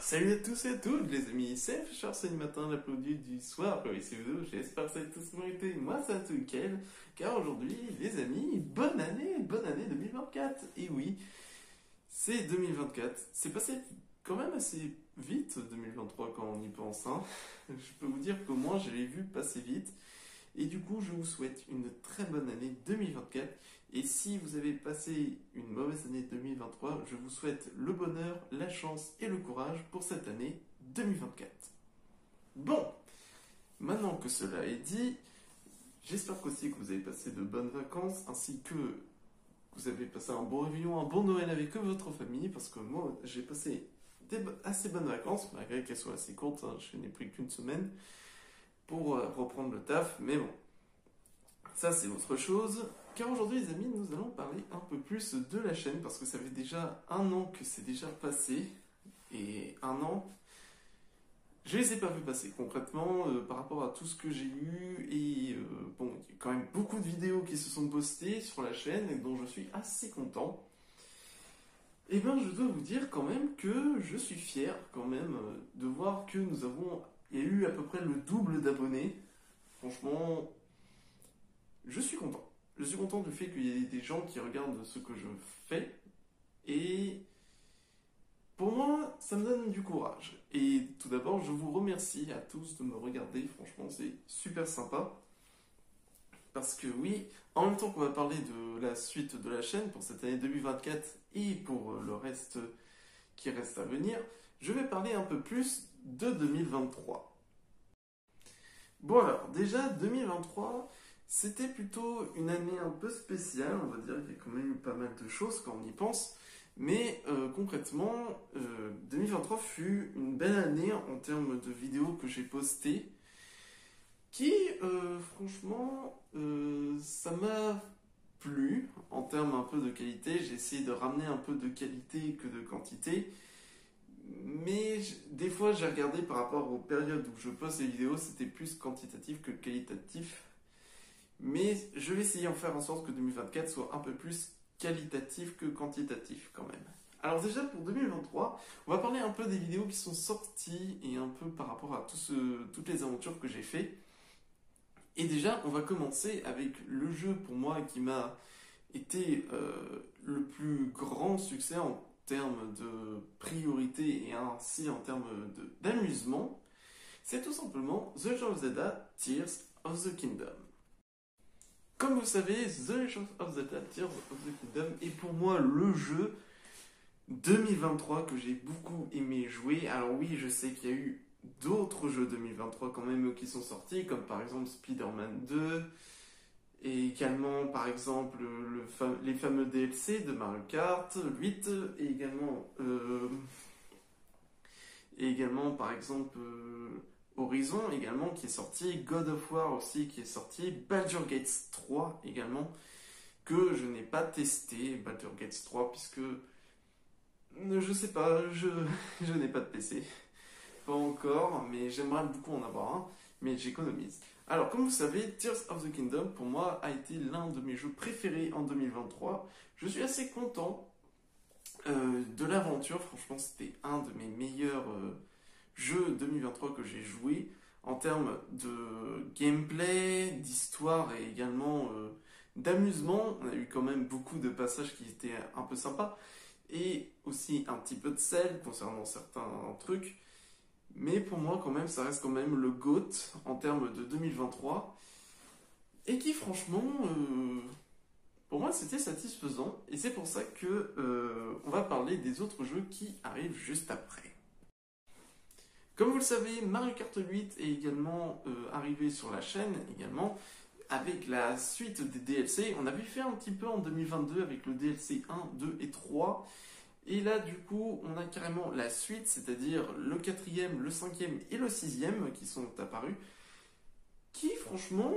Salut à tous et à toutes les amis, c'est Fischer, c'est le matin, l'applaudi du soir, pour ici vous, j'espère que ça a tous bien été, moi ça a tout nickel, car aujourd'hui les amis, bonne année 2024, et oui, c'est 2024, c'est passé quand même assez vite 2023 quand on y pense, hein. Je peux vous dire qu'au moins je l'ai vu passer vite, et du coup je vous souhaite une très bonne année 2024, et si vous avez passé une mauvaise année 2023, je vous souhaite le bonheur, la chance et le courage pour cette année 2024. Bon, maintenant que cela est dit, j'espère aussi que vous avez passé de bonnes vacances, ainsi que vous avez passé un bon réveillon, un bon Noël avec votre famille, parce que moi j'ai passé des assez bonnes vacances, malgré qu'elles soient assez courtes, hein, je n'ai pris qu'une semaine pour reprendre le taf, mais bon, ça c'est autre chose. Car aujourd'hui les amis, nous allons parler un peu plus de la chaîne, parce que ça fait déjà un an que c'est déjà passé, et un an, je les ai pas vu passer concrètement par rapport à tout ce que j'ai eu, et bon, il y a quand même beaucoup de vidéos qui se sont postées sur la chaîne, et dont je suis assez content. Et bien je dois vous dire quand même que je suis fier quand même de voir que il y a eu à peu près le double d'abonnés. Franchement, je suis content. Je suis content du fait qu'il y ait des gens qui regardent ce que je fais. Et pour moi, ça me donne du courage. Et tout d'abord, je vous remercie à tous de me regarder. Franchement, c'est super sympa. Parce que oui, en même temps qu'on va parler de la suite de la chaîne pour cette année 2024 et pour le reste qui reste à venir, je vais parler un peu plus de 2023. Bon alors, déjà 2023... c'était plutôt une année un peu spéciale, on va dire qu'il y a quand même eu pas mal de choses quand on y pense, mais concrètement, 2023 fut une belle année en termes de vidéos que j'ai postées, qui, franchement, ça m'a plu en termes un peu de qualité. J'ai essayé de ramener un peu de qualité que de quantité, mais des fois j'ai regardé par rapport aux périodes où je poste les vidéos, c'était plus quantitatif que qualitatif. Mais je vais essayer de faire en sorte que 2024 soit un peu plus qualitatif que quantitatif quand même. Alors déjà pour 2023, on va parler un peu des vidéos qui sont sorties et un peu par rapport à toutes les aventures que j'ai fait. Et déjà, on va commencer avec le jeu pour moi qui m'a été le plus grand succès en termes de priorité et ainsi en termes d'amusement. C'est tout simplement The Legend of Zelda Tears of the Kingdom. Comme vous savez, The Legend of Zelda Tears of the Kingdom est pour moi le jeu 2023 que j'ai beaucoup aimé jouer. Alors oui, je sais qu'il y a eu d'autres jeux 2023 quand même qui sont sortis, comme par exemple Spider-Man 2, et également par exemple les fameux DLC de Mario Kart 8, et également par exemple... Horizon également qui est sorti, God of War aussi qui est sorti, Baldur's Gate 3 également, que je n'ai pas testé, Baldur's Gate 3, puisque je sais pas, je n'ai pas de PC, pas encore, mais j'aimerais beaucoup en avoir un, mais j'économise. Alors comme vous savez, Tears of the Kingdom pour moi a été l'un de mes jeux préférés en 2023, je suis assez content de l'aventure, franchement c'était un de mes meilleurs... jeu 2023 que j'ai joué en termes de gameplay, d'histoire et également d'amusement. On a eu quand même beaucoup de passages qui étaient un peu sympas et aussi un petit peu de sel concernant certains trucs. Mais pour moi quand même ça reste quand même le GOAT en termes de 2023 et qui franchement pour moi c'était satisfaisant et c'est pour ça que on va parler des autres jeux qui arrivent juste après. Comme vous le savez, Mario Kart 8 est également arrivé sur la chaîne, également, avec la suite des DLC. On avait fait un petit peu en 2022 avec le DLC 1, 2 et 3. Et là, du coup, on a carrément la suite, c'est-à-dire le 4e, le 5e et le 6e qui sont apparus. Qui, franchement,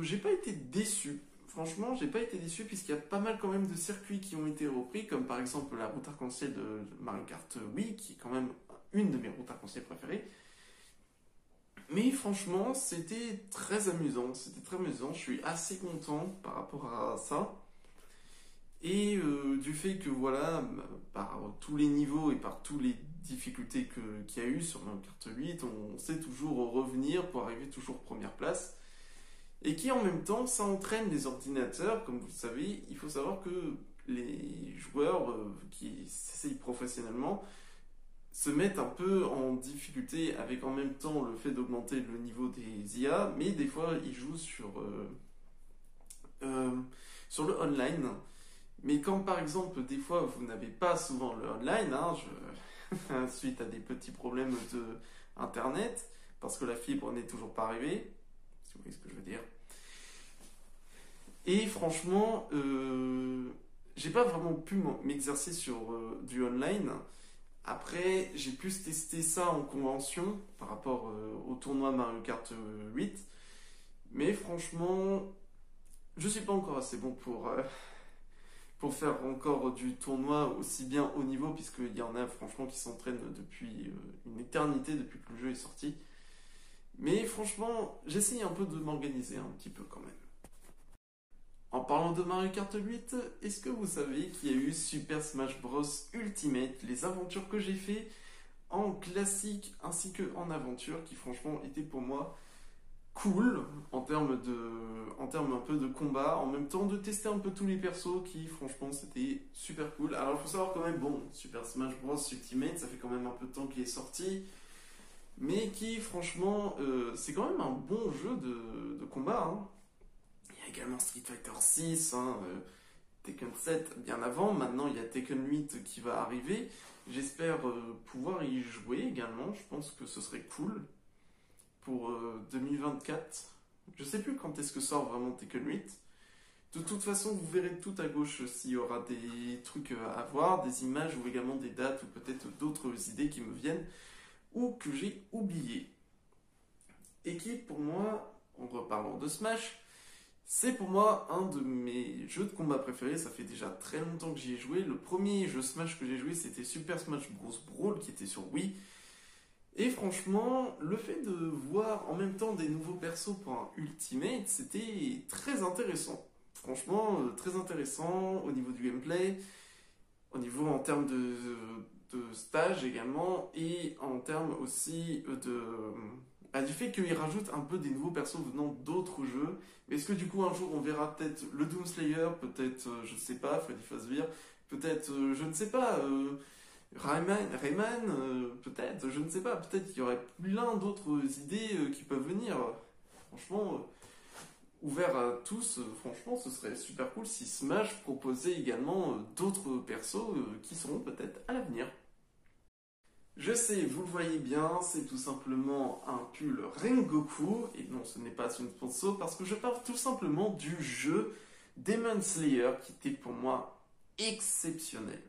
j'ai pas été déçu. Franchement, j'ai pas été déçu puisqu'il y a pas mal quand même de circuits qui ont été repris, comme par exemple la route arc-en-ciel de Mario Kart Wii, qui est quand même une de mes routes arc-en-ciel préférées. Mais franchement, c'était très amusant. Je suis assez content par rapport à ça. Et du fait que voilà, par tous les niveaux et par tous les difficultés qu'il y a eu sur Mario Kart 8, on sait toujours revenir pour arriver toujours première place. Et qui en même temps, ça entraîne les ordinateurs, comme vous le savez, il faut savoir que les joueurs qui s'essayent professionnellement se mettent un peu en difficulté avec en même temps le fait d'augmenter le niveau des IA, mais des fois ils jouent sur le online. Mais quand par exemple des fois vous n'avez pas souvent le online, suite à des petits problèmes de internet, parce que la fibre n'est toujours pas arrivée, si vous voyez ce que je veux dire. Et franchement, j'ai pas vraiment pu m'exercer sur du online. Après, j'ai plus testé ça en convention par rapport au tournoi Mario Kart 8. Mais franchement, je suis pas encore assez bon pour faire encore du tournoi aussi bien haut niveau, puisqu'il y en a franchement qui s'entraînent depuis une éternité, depuis que le jeu est sorti. Mais franchement, j'essaye un peu de m'organiser un petit peu quand même. En parlant de Mario Kart 8, est-ce que vous savez qu'il y a eu Super Smash Bros Ultimate, les aventures que j'ai fait en classique ainsi que en aventure, qui franchement étaient pour moi cool en termes un peu de combat, en même temps de tester un peu tous les persos qui franchement c'était super cool. Alors il faut savoir quand même, bon, Super Smash Bros Ultimate, ça fait quand même un peu de temps qu'il est sorti, mais qui franchement c'est quand même un bon jeu de combat, hein. Il y a également Street Fighter 6, Tekken 7 bien avant. Maintenant, il y a Tekken 8 qui va arriver. J'espère pouvoir y jouer également. Je pense que ce serait cool pour 2024. Je sais plus quand est-ce que sort vraiment Tekken 8. De toute façon, vous verrez tout à gauche s'il y aura des trucs à voir, des images ou également des dates ou peut-être d'autres idées qui me viennent ou que j'ai oubliées. Et qui, pour moi, en reparlant de Smash, c'est pour moi un de mes jeux de combat préférés. Ça fait déjà très longtemps que j'y ai joué. Le premier jeu Smash que j'ai joué, c'était Super Smash Bros Brawl qui était sur Wii. Et franchement, le fait de voir en même temps des nouveaux persos pour un Ultimate, c'était très intéressant. Franchement, très intéressant au niveau du gameplay, au niveau en termes de stage également, et en termes aussi du fait qu'ils rajoutent un peu des nouveaux persos venant d'autres jeux. Est-ce que du coup un jour on verra peut-être le Doom Slayer, peut-être, je ne sais pas, Freddy Fazbear, peut-être, je ne sais pas, Rayman, peut-être, je ne sais pas, peut-être qu'il y aurait plein d'autres idées qui peuvent venir. Franchement, ouvert à tous, franchement ce serait super cool si Smash proposait également d'autres persos qui seront peut-être à l'avenir. Je sais, vous le voyez bien, c'est tout simplement un pull Rengoku, et non, ce n'est pas une sponsor, parce que je parle tout simplement du jeu Demon Slayer, qui était pour moi exceptionnel.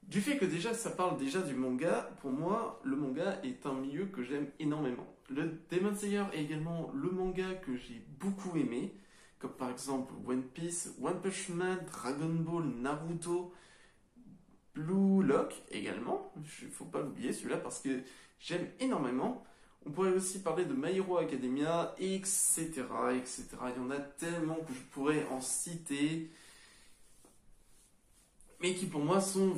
Du fait que déjà, ça parle déjà du manga, pour moi, le manga est un milieu que j'aime énormément. Le Demon Slayer est également le manga que j'ai beaucoup aimé, comme par exemple One Piece, One Punch Man, Dragon Ball, Naruto, Blue Lock également, il ne faut pas l'oublier celui-là parce que j'aime énormément. On pourrait aussi parler de My Hero Academia, etc., etc. Il y en a tellement que je pourrais en citer, mais qui pour moi sont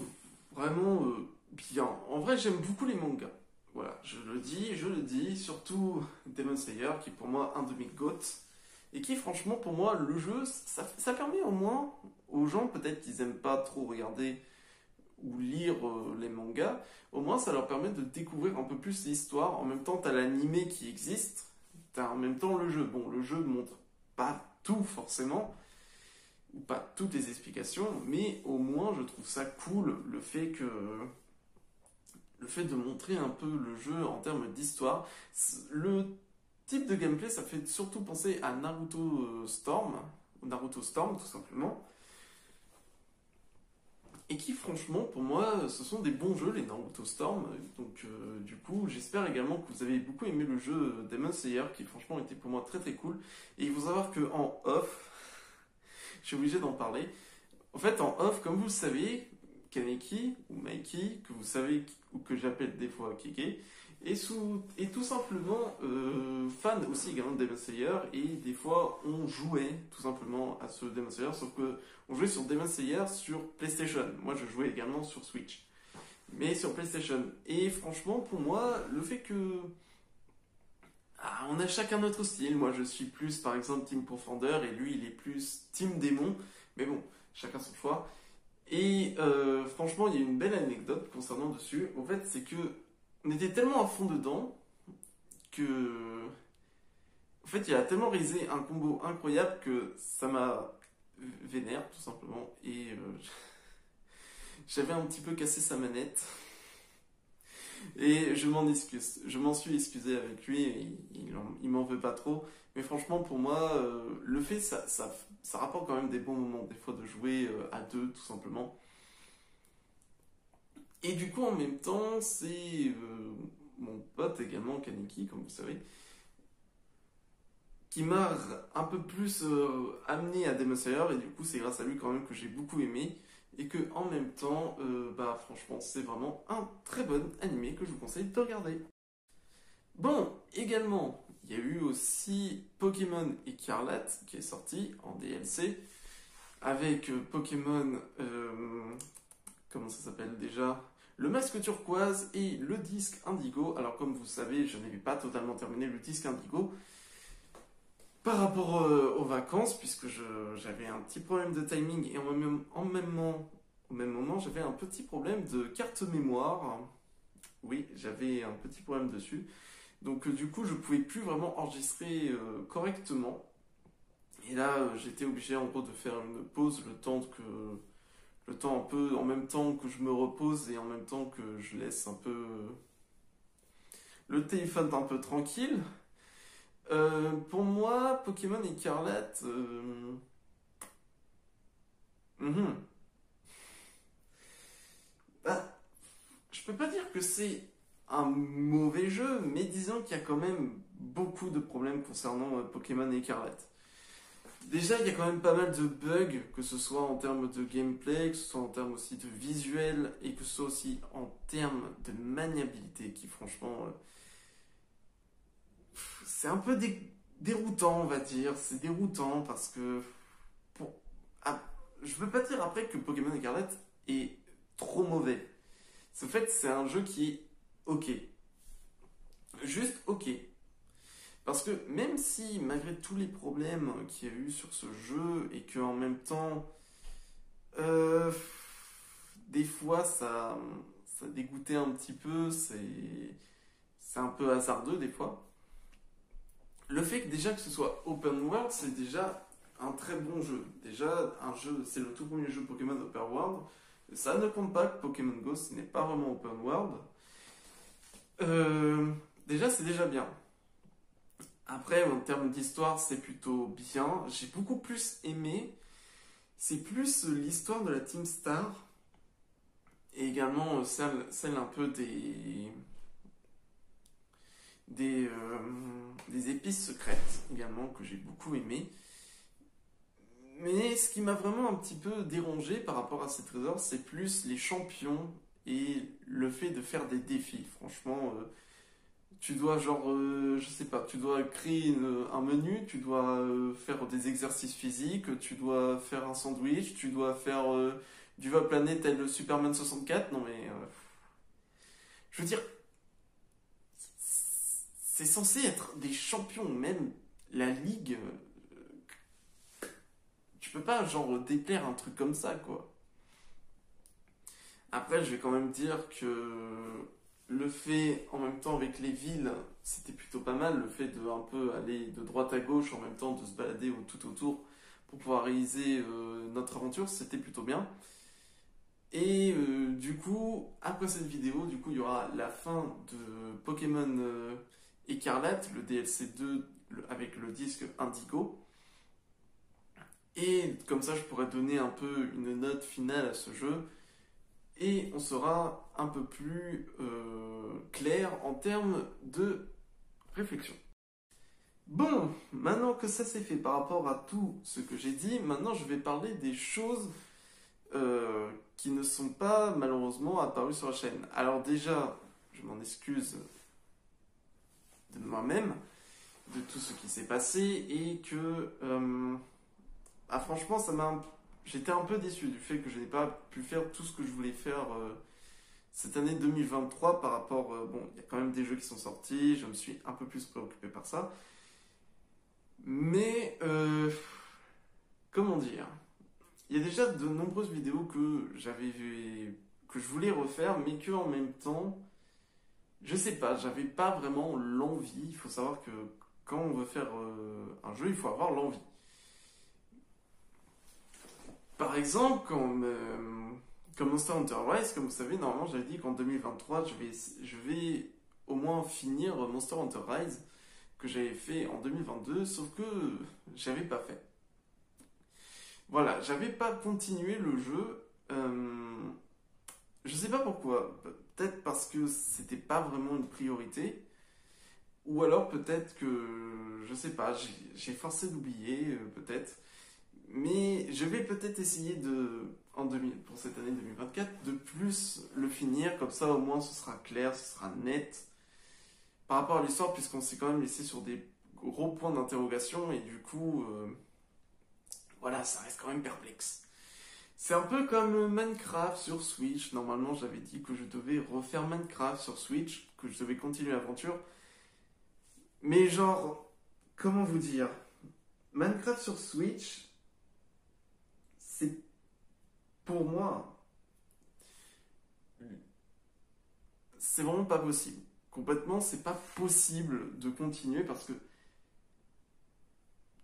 vraiment bien. En vrai, j'aime beaucoup les mangas. Voilà, je le dis, surtout Demon Slayer, qui est pour moi un de mes GOAT, et qui franchement pour moi, le jeu, ça permet au moins aux gens peut-être qu'ils n'aiment pas trop regarder ou lire les mangas, au moins ça leur permet de découvrir un peu plus l'histoire. En même temps, tu as l'animé qui existe, tu as en même temps le jeu. Bon, le jeu ne montre pas tout forcément, ou pas toutes les explications, mais au moins je trouve ça cool le fait de montrer un peu le jeu en termes d'histoire. Le type de gameplay, ça fait surtout penser à Naruto Storm, ou Naruto Storm tout simplement. Et qui franchement pour moi ce sont des bons jeux les Naruto Storm, donc du coup j'espère également que vous avez beaucoup aimé le jeu Demon Slayer qui franchement était pour moi très très cool. Et il faut savoir que en off, je suis obligé d'en parler, en fait en off comme vous le savez, Kaneki ou Mikey, que vous savez ou que j'appelle des fois Keke, est tout simplement fan aussi également de Demon Slayer, et des fois on jouait tout simplement à ce Demon Slayer, sauf que on jouait sur Demon Slayer sur PlayStation. Moi je jouais également sur Switch. mais sur PlayStation. Et franchement, pour moi, le fait que on a chacun notre style. Moi, je suis plus, par exemple, Team Profondeur, et lui, il est plus Team Démon. Mais bon, chacun son choix. Et franchement, il y a une belle anecdote concernant dessus. En fait, c'est que on était tellement à fond dedans que, en fait, il a tellement réalisé un combo incroyable que ça m'a vénère, tout simplement. Et j'avais un petit peu cassé sa manette. Et je m'en excuse. Je m'en suis excusé avec lui. Et il m'en veut pas trop. Mais franchement, pour moi, le fait, ça rapporte quand même des bons moments, des fois, de jouer à deux, tout simplement. Et du coup, en même temps, c'est mon pote également, Kaneki, comme vous savez, qui m'a un peu plus amené à Demon Slayer. Et du coup, c'est grâce à lui quand même que j'ai beaucoup aimé. Et que en même temps, bah franchement, c'est vraiment un très bon animé que je vous conseille de regarder. Bon, également, il y a eu aussi Pokémon Écarlate qui est sorti en DLC avec Pokémon, comment ça s'appelle déjà? Le masque turquoise et le disque indigo. Alors comme vous savez, je n'avais pas totalement terminé le disque indigo par rapport aux vacances, puisque j'avais un petit problème de timing et au même moment, j'avais un petit problème de carte mémoire. Oui, j'avais un petit problème dessus. Donc du coup, je pouvais plus vraiment enregistrer correctement. Et là, j'étais obligé en gros de faire une pause le temps un peu en même temps que je me repose et en même temps que je laisse un peu le téléphone un peu tranquille. Pour moi, Pokémon Écarlate, mhm. Bah, je peux pas dire que c'est un mauvais jeu, mais disons qu'il y a quand même beaucoup de problèmes concernant Pokémon Écarlate. Déjà, il y a quand même pas mal de bugs, que ce soit en termes de gameplay, que ce soit en termes aussi de visuel, et que ce soit aussi en termes de maniabilité, qui franchement, c'est un peu déroutant, on va dire. C'est déroutant parce que, pour, ah, je veux pas dire après que Pokémon Écarlate est trop mauvais. En fait, c'est un jeu qui est ok. Juste ok. Parce que même si, malgré tous les problèmes qu'il y a eu sur ce jeu, et que en même temps, euh, des fois ça dégoûtait un petit peu, c'est un peu hasardeux des fois. Le fait que déjà que ce soit open world, c'est déjà un très bon jeu. Déjà, un jeu, c'est le tout premier jeu Pokémon open world. Ça ne compte pas que Pokémon Go, ce n'est pas vraiment open world. Déjà, c'est déjà bien. Après, en termes d'histoire, c'est plutôt bien. J'ai beaucoup plus aimé. C'est plus l'histoire de la Team Star et également celle un peu des épices secrètes également que j'ai beaucoup aimé. Mais ce qui m'a vraiment un petit peu dérangé par rapport à ces trésors, c'est plus les champions et le fait de faire des défis. Franchement, tu dois je sais pas, tu dois créer un menu, tu dois faire des exercices physiques, tu dois faire un sandwich, tu dois faire du va planer tel le Superman 64. Non mais, je veux dire, c'est censé être des champions, même la ligue. Tu peux pas déplaire un truc comme ça quoi. Après, je vais quand même dire que le fait, en même temps avec les villes, c'était plutôt pas mal. Le fait de un peu aller de droite à gauche, en même temps de se balader tout autour pour pouvoir réaliser notre aventure, c'était plutôt bien. Et du coup, après cette vidéo, du coup, il y aura la fin de Pokémon Écarlate, le DLC 2 avec le disque Indigo. Et comme ça, je pourrais donner un peu une note finale à ce jeu. Et on sera un peu plus clair en termes de réflexion. Bon, maintenant que ça c'est fait par rapport à tout ce que j'ai dit, maintenant je vais parler des choses qui ne sont pas malheureusement apparues sur la chaîne. Alors déjà, je m'en excuse de moi-même, de tout ce qui s'est passé, et que franchement j'étais un peu déçu du fait que je n'ai pas pu faire tout ce que je voulais faire cette année 2023 par rapport... bon, il y a quand même des jeux qui sont sortis, je me suis un peu plus préoccupé par ça. Mais, comment dire? Il y a déjà de nombreuses vidéos que je voulais refaire, mais que en même temps, je sais pas, j'avais pas vraiment l'envie. Il faut savoir que quand on veut faire un jeu, il faut avoir l'envie. Par exemple, comme Monster Hunter Rise, comme vous savez, normalement j'avais dit qu'en 2023, je vais au moins finir Monster Hunter Rise que j'avais fait en 2022, sauf que j'avais pas fait. Voilà, j'avais pas continué le jeu. Je sais pas pourquoi. Peut-être parce que c'était pas vraiment une priorité. Ou alors peut-être que, je sais pas, j'ai forcé d'oublier, peut-être. Mais je vais peut-être essayer pour cette année 2024, de plus le finir. Comme ça, au moins, ce sera clair, ce sera net. Par rapport à l'histoire, puisqu'on s'est quand même laissé sur des gros points d'interrogation. Et du coup, voilà, ça reste quand même perplexe. C'est un peu comme Minecraft sur Switch. Normalement, j'avais dit que je devais refaire Minecraft sur Switch, que je devais continuer l'aventure. Mais genre, comment vous dire? Minecraft sur Switch, c'est pour moi, c'est vraiment pas possible. Complètement, c'est pas possible de continuer parce que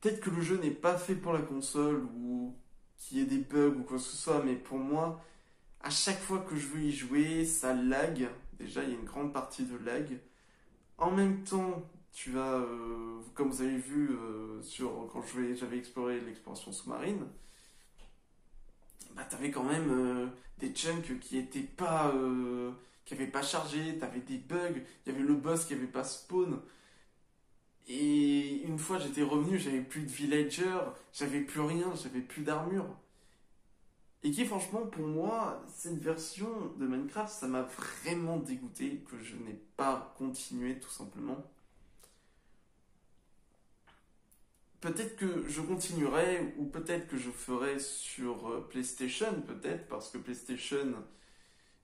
peut-être que le jeu n'est pas fait pour la console ou qu'il y ait des bugs ou quoi que ce soit, mais pour moi, à chaque fois que je veux y jouer, ça lag. Déjà, il y a une grande partie de lag. En même temps, tu vas, comme vous avez vu quand j'avais exploré l'exploration sous-marine, bah t'avais quand même des chunks qui étaient pas, qui avaient pas chargé, t'avais des bugs, il y avait le boss qui avait pas spawn. Et une fois j'étais revenu, j'avais plus de villager, j'avais plus rien, j'avais plus d'armure. Et qui franchement pour moi, cette version de Minecraft, ça m'a vraiment dégoûté que je n'ai pas continué tout simplement. Peut-être que je continuerai ou peut-être que je ferai sur PlayStation, peut-être parce que PlayStation,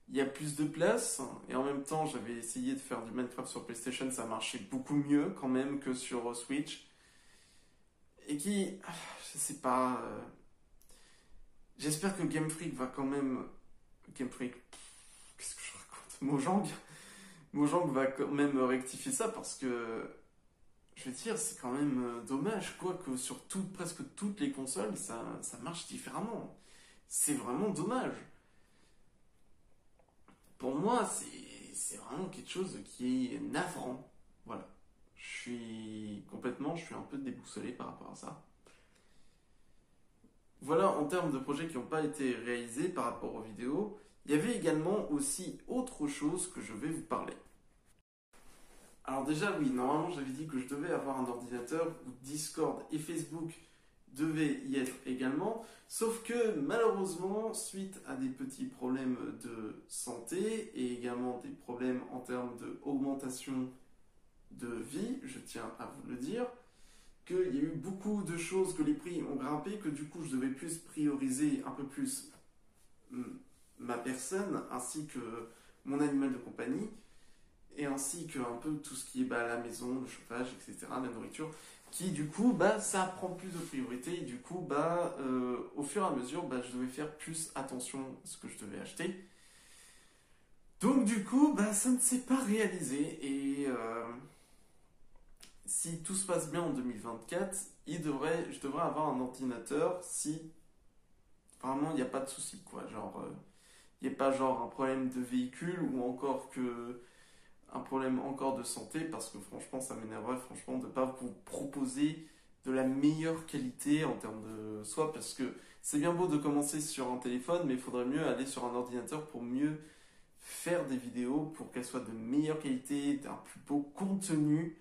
il y a plus de place et en même temps j'avais essayé de faire du Minecraft sur PlayStation, ça marchait beaucoup mieux quand même que sur Switch. Et je sais pas, j'espère que Game Freak va quand même... Game Freak, qu'est-ce que je raconte? Mojang va quand même rectifier ça parce que je vais dire, c'est quand même dommage, quoi, que sur presque toutes les consoles, ça marche différemment. C'est vraiment dommage. Pour moi, c'est vraiment quelque chose qui est navrant. Voilà. Je suis un peu déboussolé par rapport à ça. Voilà, en termes de projets qui n'ont pas été réalisés par rapport aux vidéos, il y avait également aussi autre chose que je vais vous parler. Alors déjà, oui, normalement j'avais dit que je devais avoir un ordinateur où Discord et Facebook devaient y être également, sauf que malheureusement, suite à des petits problèmes de santé et également des problèmes en termes d'augmentation de vie, je tiens à vous le dire, qu'il y a eu beaucoup de choses, que les prix ont grimpé, que du coup je devais plus prioriser un peu plus ma personne ainsi que mon animal de compagnie et ainsi que un peu tout ce qui est à la maison, le chauffage, etc., la nourriture, qui du coup, ça prend plus de priorité, et du coup, au fur et à mesure, je devais faire plus attention à ce que je devais acheter. Donc du coup, ça ne s'est pas réalisé, et si tout se passe bien en 2024, je devrais avoir un ordinateur si vraiment il n'y a pas de souci, quoi, genre, il n'y a pas genre un problème de véhicule, ou encore que un problème encore de santé, parce que franchement ça m'énerverait franchement de ne pas vous proposer de la meilleure qualité en termes de soi, parce que c'est bien beau de commencer sur un téléphone, mais il faudrait mieux aller sur un ordinateur pour mieux faire des vidéos, pour qu'elles soient de meilleure qualité, d'un plus beau contenu,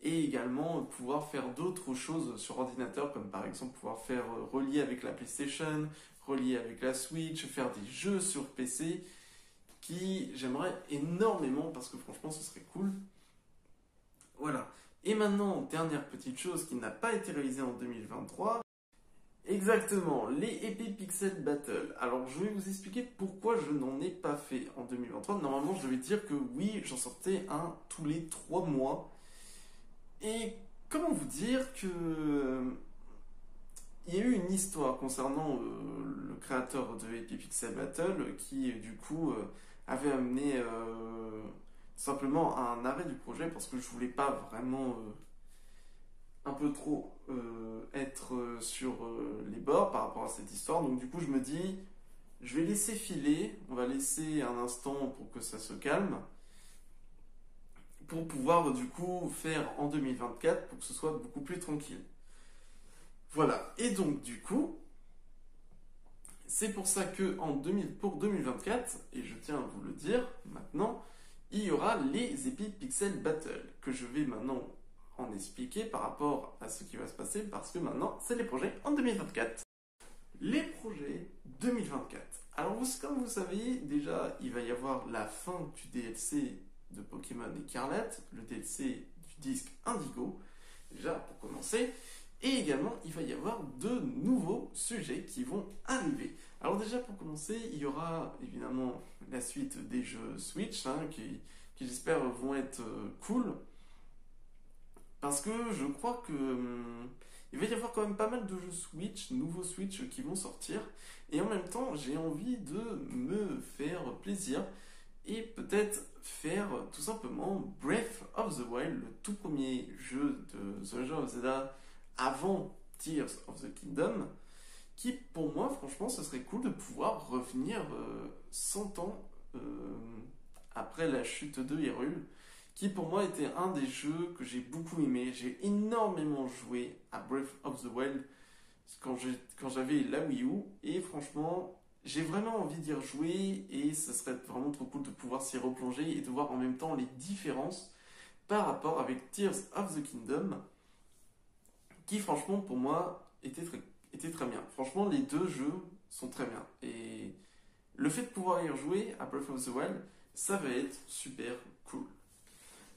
et également pouvoir faire d'autres choses sur ordinateur, comme par exemple pouvoir faire relier avec la PlayStation, relier avec la Switch, faire des jeux sur PC, qui j'aimerais énormément parce que franchement ce serait cool. Voilà. Et maintenant, dernière petite chose qui n'a pas été réalisée en 2023, Exactement, les Epic Pixel Battle. Alors je vais vous expliquer pourquoi je n'en ai pas fait en 2023. Normalement je devais dire que oui, j'en sortais un tous les 3 mois. Et comment vous dire que il y a eu une histoire concernant le créateur de Epic Pixel Battle qui du coup avait amené simplement à un arrêt du projet parce que je voulais pas vraiment un peu trop être sur les bords par rapport à cette histoire. Donc du coup je me dis, je vais laisser filer, on va laisser un instant pour que ça se calme, pour pouvoir du coup faire en 2024 pour que ce soit beaucoup plus tranquille. Voilà, et donc du coup, c'est pour ça que pour 2024, et je tiens à vous le dire maintenant, il y aura les Epic Pixel Battle, que je vais maintenant en expliquer par rapport à ce qui va se passer, parce que maintenant, c'est les projets en 2024. Les projets 2024. Alors, comme vous savez, déjà, il va y avoir la fin du DLC de Pokémon Écarlate, le DLC du disque Indigo, déjà pour commencer. Et également, il va y avoir de nouveaux sujets qui vont arriver. Alors déjà, pour commencer, il y aura évidemment la suite des jeux Switch, qui j'espère vont être cool. Parce que je crois que il va y avoir quand même pas mal de jeux Switch, nouveaux Switch qui vont sortir. Et en même temps, j'ai envie de me faire plaisir et peut-être faire tout simplement Breath of the Wild, le tout premier jeu de The Legend of Zelda avant Tears of the Kingdom, qui pour moi franchement ce serait cool de pouvoir revenir 100 ans après la chute de Hyrule, qui pour moi était un des jeux que j'ai beaucoup aimé. J'ai énormément joué à Breath of the Wild quand j'avais la Wii U, et franchement j'ai vraiment envie d'y rejouer, et ce serait vraiment trop cool de pouvoir s'y replonger et de voir en même temps les différences par rapport avec Tears of the Kingdom, qui franchement pour moi était très bien. Franchement les deux jeux sont très bien, et le fait de pouvoir y rejouer à Breath of the Wild, ça va être super cool.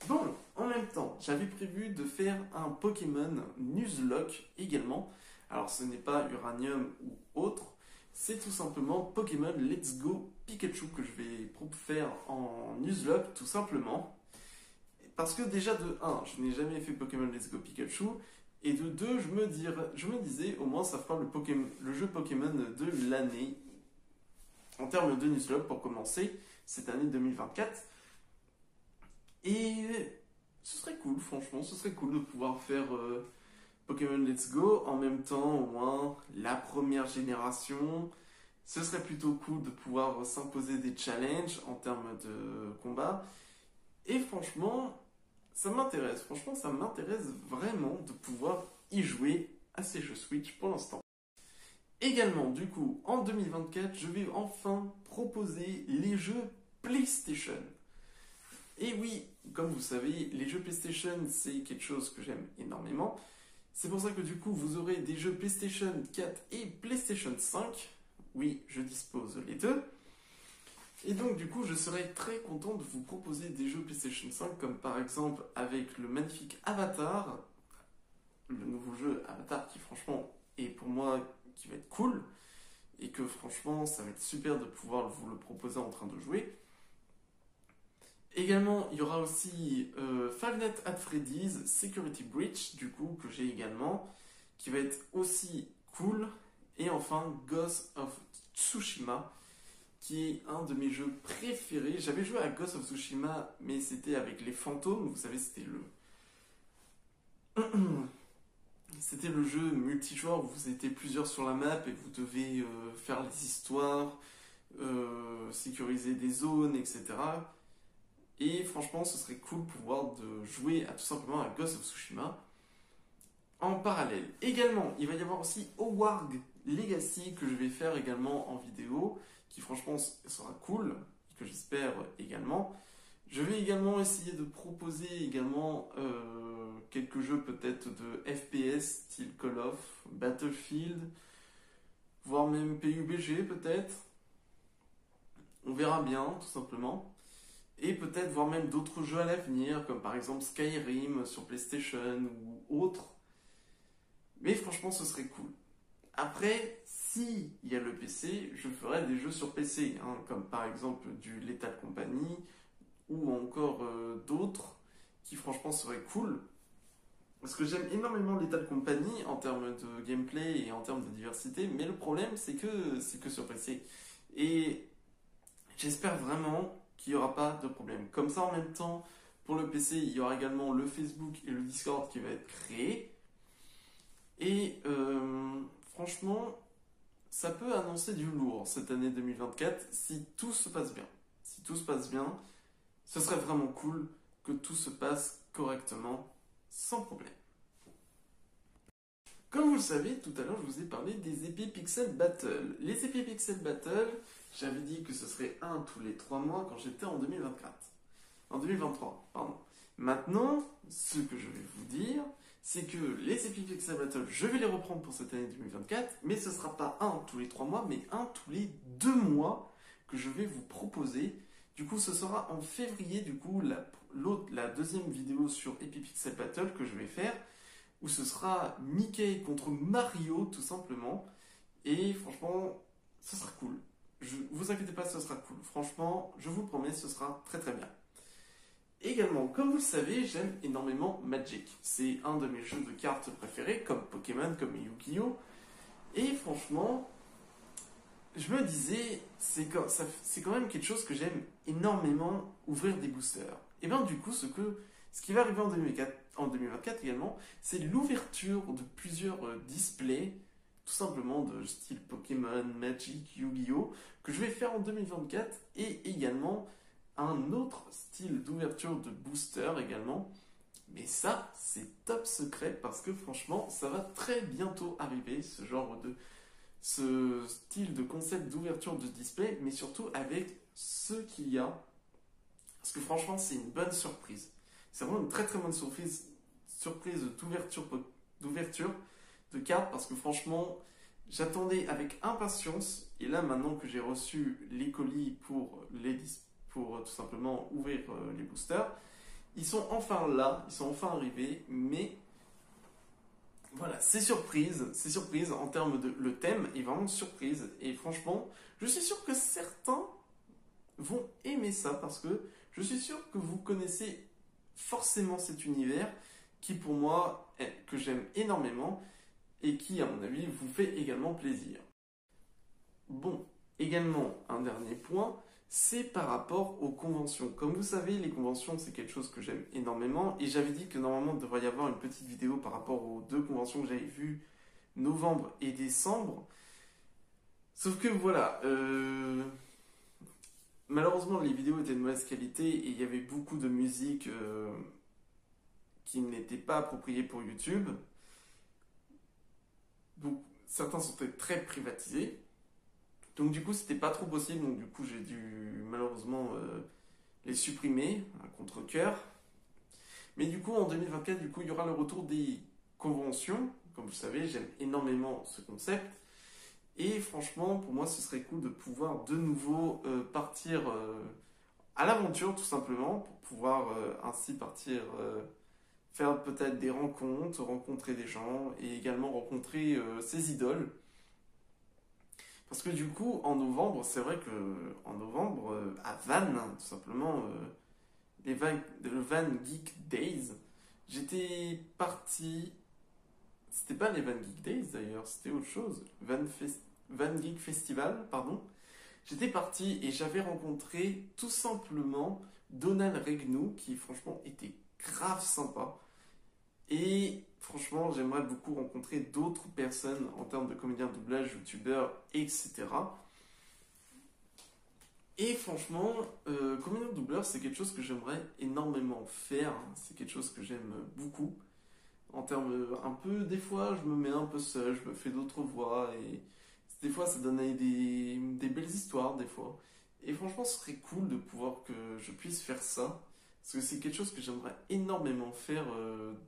Bon, en même temps, j'avais prévu de faire un Pokémon Nuzlocke également. Alors ce n'est pas Uranium ou autre, c'est tout simplement Pokémon Let's Go Pikachu que je vais faire en Nuzlocke tout simplement. Parce que déjà de 1, je n'ai jamais fait Pokémon Let's Go Pikachu, et de 2, je me disais au moins ça fera le jeu Pokémon de l'année en termes de Nuzlocke pour commencer cette année 2024. Et ce serait cool, franchement, ce serait cool de pouvoir faire Pokémon Let's Go en même temps, au moins la première génération. Ce serait plutôt cool de pouvoir s'imposer des challenges en termes de combat. Et franchement, ça m'intéresse. Franchement, ça m'intéresse vraiment de pouvoir y jouer à ces jeux Switch pour l'instant. Également, du coup, en 2024, je vais enfin proposer les jeux PlayStation. Et oui, comme vous savez, les jeux PlayStation, c'est quelque chose que j'aime énormément. C'est pour ça que du coup, vous aurez des jeux PlayStation 4 et PlayStation 5. Oui, je dispose les deux. Et donc du coup, je serais très content de vous proposer des jeux PlayStation 5, comme par exemple avec le magnifique Avatar, le nouveau jeu Avatar qui franchement est pour moi qui va être cool, et que franchement ça va être super de pouvoir vous le proposer en train de jouer. Également, il y aura aussi Five Nights at Freddy's Security Breach, du coup, que j'ai également, qui va être aussi cool. Et enfin, Ghost of Tsushima, qui est un de mes jeux préférés. J'avais joué à Ghost of Tsushima, mais c'était avec les fantômes. Vous savez, c'était le jeu multijoueur où vous étiez plusieurs sur la map et vous devez faire les histoires, sécuriser des zones, etc. Et franchement, ce serait cool de pouvoir jouer tout simplement à Ghost of Tsushima en parallèle. Également, il va y avoir aussi Hogwarts Legacy que je vais faire également en vidéo, qui franchement sera cool, et que j'espère également. Je vais également essayer de proposer également quelques jeux peut-être de FPS, style Call of, Battlefield, voire même PUBG peut-être. On verra bien, tout simplement. Et peut-être voir même d'autres jeux à l'avenir, comme par exemple Skyrim sur PlayStation ou autre. Mais franchement, ce serait cool. Après, si il y a le PC, je ferai des jeux sur PC, hein, comme par exemple du Lethal Company ou encore d'autres qui franchement seraient cool. Parce que j'aime énormément Lethal Company en termes de gameplay et en termes de diversité, mais le problème c'est que sur PC. Et j'espère vraiment qu'il n'y aura pas de problème. Comme ça, en même temps, pour le PC, il y aura également le Facebook et le Discord qui va être créé. Et franchement, ça peut annoncer du lourd cette année 2024 si tout se passe bien. Si tout se passe bien, ce serait vraiment cool que tout se passe correctement, sans problème. Comme vous le savez, tout à l'heure, je vous ai parlé des épées Pixel Battle. Les épées Pixel Battle, j'avais dit que ce serait un tous les 3 mois quand j'étais en 2024. En 2023, pardon. Maintenant, ce que je vais vous dire, c'est que les épées Pixel Battle, je vais les reprendre pour cette année 2024, mais ce ne sera pas un tous les 3 mois, mais un tous les 2 mois que je vais vous proposer. Du coup, ce sera en février, du coup, la deuxième vidéo sur Épée Pixel Battle que je vais faire, où ce sera Mickey contre Mario, tout simplement. Et franchement, ce sera cool. Vous inquiétez pas, ce sera cool. Franchement, je vous le promets, ce sera très très bien. Également, comme vous le savez, j'aime énormément Magic. C'est un de mes jeux de cartes préférés, comme Pokémon, comme Yu-Gi-Oh! Et franchement, je me disais, c'est quand même quelque chose que j'aime énormément, ouvrir des boosters. Et bien du coup, ce qui va arriver en 2024 également, c'est l'ouverture de plusieurs displays, tout simplement de style Pokémon, Magic, Yu-Gi-Oh! Que je vais faire en 2024, et également un autre style d'ouverture de booster également. Mais ça, c'est top secret parce que franchement, ça va très bientôt arriver, ce style de concept d'ouverture de display, mais surtout avec ce qu'il y a. Parce que franchement, c'est une bonne surprise. C'est vraiment une très très bonne surprise d'ouverture de cartes parce que franchement, j'attendais avec impatience. Et là, maintenant que j'ai reçu les colis pour tout simplement ouvrir les boosters, ils sont enfin là, ils sont enfin arrivés, mais voilà, c'est surprise en termes de le thème est vraiment surprise et franchement, je suis sûr que certains vont aimer ça parce que je suis sûr que vous connaissez forcément cet univers qui pour moi que j'aime énormément et qui à mon avis vous fait également plaisir. Bon, également un dernier point, c'est par rapport aux conventions. Comme vous savez, les conventions, c'est quelque chose que j'aime énormément. Et j'avais dit que normalement, il devrait y avoir une petite vidéo par rapport aux deux conventions que j'avais vues, novembre et décembre. Sauf que voilà, malheureusement, les vidéos étaient de mauvaise qualité et il y avait beaucoup de musique qui n'était pas appropriée pour YouTube. Donc, certains sont très privatisés. Donc du coup, c'était pas trop possible, donc du coup, j'ai dû malheureusement les supprimer à contre-cœur. Mais du coup, en 2024, du coup, il y aura le retour des conventions. Comme vous savez, j'aime énormément ce concept. Et franchement, pour moi, ce serait cool de pouvoir de nouveau partir à l'aventure, tout simplement, pour pouvoir ainsi partir faire peut-être des rencontres, rencontrer des gens et également rencontrer ses idoles. Parce que du coup, en novembre, c'est vrai que en novembre, à Vannes, tout simplement, le Van Geek Days, j'étais parti. C'était pas les Van Geek Days d'ailleurs, c'était autre chose. Van Geek Festival, pardon. J'étais parti et j'avais rencontré tout simplement Donald Regnault, qui franchement était grave sympa. Et franchement, j'aimerais beaucoup rencontrer d'autres personnes en termes de comédiens de doublage, youtubeurs, etc. Et franchement, comédien de doubleur, c'est quelque chose que j'aimerais énormément faire. C'est quelque chose que j'aime beaucoup. En termes un peu, des fois, je me mets un peu seul, je me fais d'autres voix et des fois, ça donne des belles histoires, des fois. Et franchement, ce serait cool de pouvoir que je puisse faire ça. Parce que c'est quelque chose que j'aimerais énormément faire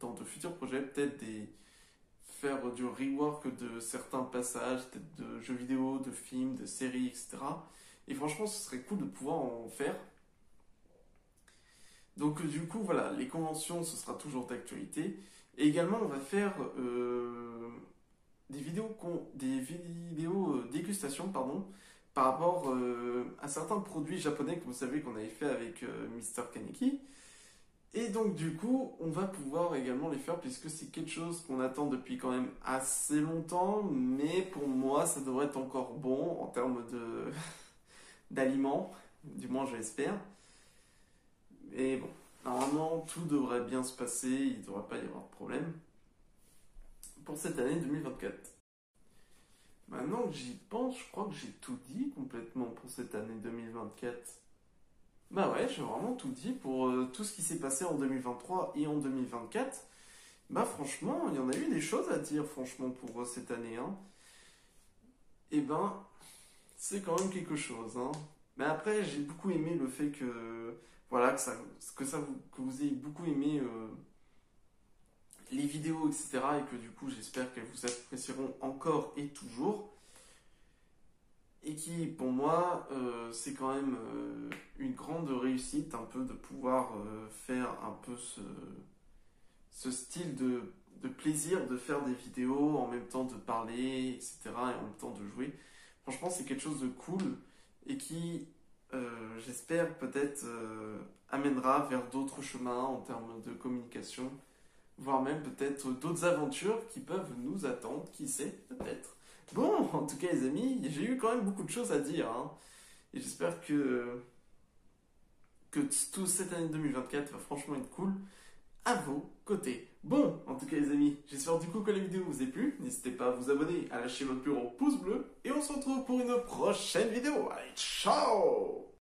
dans de futurs projets. Faire du rework de certains passages, peut-être de jeux vidéo, de films, de séries, etc. Et franchement, ce serait cool de pouvoir en faire. Donc du coup, voilà, les conventions, ce sera toujours d'actualité. Et également, on va faire des vidéos dégustation, pardon, par rapport à certains produits japonais que vous savez qu'on avait fait avec Mister Kaneki. Et donc du coup, on va pouvoir également les faire puisque c'est quelque chose qu'on attend depuis quand même assez longtemps, mais pour moi, ça devrait être encore bon en termes de d'aliments, du moins je l'espère. Et bon, normalement, tout devrait bien se passer, il ne devrait pas y avoir de problème pour cette année 2024. Maintenant que j'y pense, je crois que j'ai tout dit complètement pour cette année 2024. Bah ouais, j'ai vraiment tout dit pour tout ce qui s'est passé en 2023 et en 2024. Bah franchement, il y en a eu des choses à dire franchement pour cette année, hein. Et ben, c'est quand même quelque chose, hein. Mais après, j'ai beaucoup aimé le fait que, voilà, que vous ayez beaucoup aimé les vidéos, etc. Et que du coup, j'espère qu'elles vous apprécieront encore et toujours. Et qui, pour moi, c'est quand même une grande réussite, un peu de pouvoir faire un peu ce style de plaisir de faire des vidéos, en même temps de parler, etc. et en même temps de jouer. Franchement, c'est quelque chose de cool et qui, j'espère, peut-être amènera vers d'autres chemins en termes de communication, voire même peut-être d'autres aventures qui peuvent nous attendre, qui sait, peut-être. Bon, en tout cas, les amis, j'ai eu quand même beaucoup de choses à dire, hein. Et j'espère que toute cette année 2024 va franchement être cool à vos côtés. Bon, en tout cas, les amis, j'espère du coup que la vidéo vous a plu. N'hésitez pas à vous abonner, à lâcher votre plus gros pouce bleu. Et on se retrouve pour une prochaine vidéo. Allez, ciao!